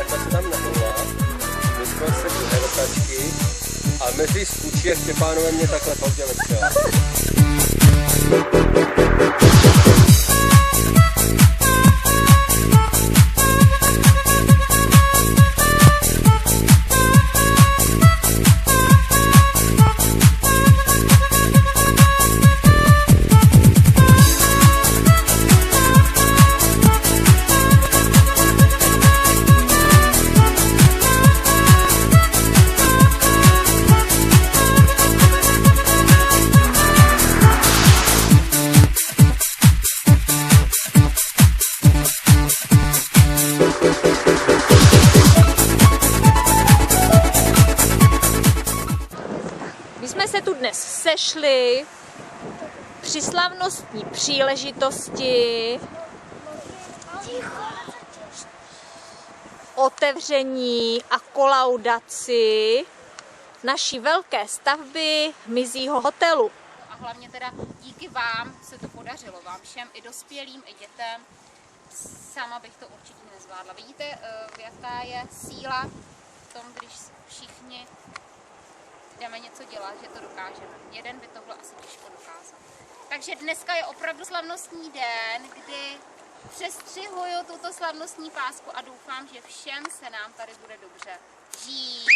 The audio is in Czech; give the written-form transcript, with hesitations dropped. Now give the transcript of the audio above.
takhle se tam nehoulá. Vyskal se tu helokačky a mezi Skučí a Štěpánovem mě takhle podělit třeba. My jsme se tu dnes sešli při slavnostní příležitosti otevření a kolaudaci naší velké stavby Hmyzího hotelu. A hlavně teda díky vám se to podařilo, vám všem, i dospělým, i dětem. Sama bych to určitě nezvládla. Vidíte, jaká je síla v tom, když všichni jdeme něco dělat, že to dokážeme. Jeden by tohle asi těžko dokázal. Takže dneska je opravdu slavnostní den, kdy přestřihuju tuto slavnostní pásku a doufám, že všem se nám tady bude dobře žít.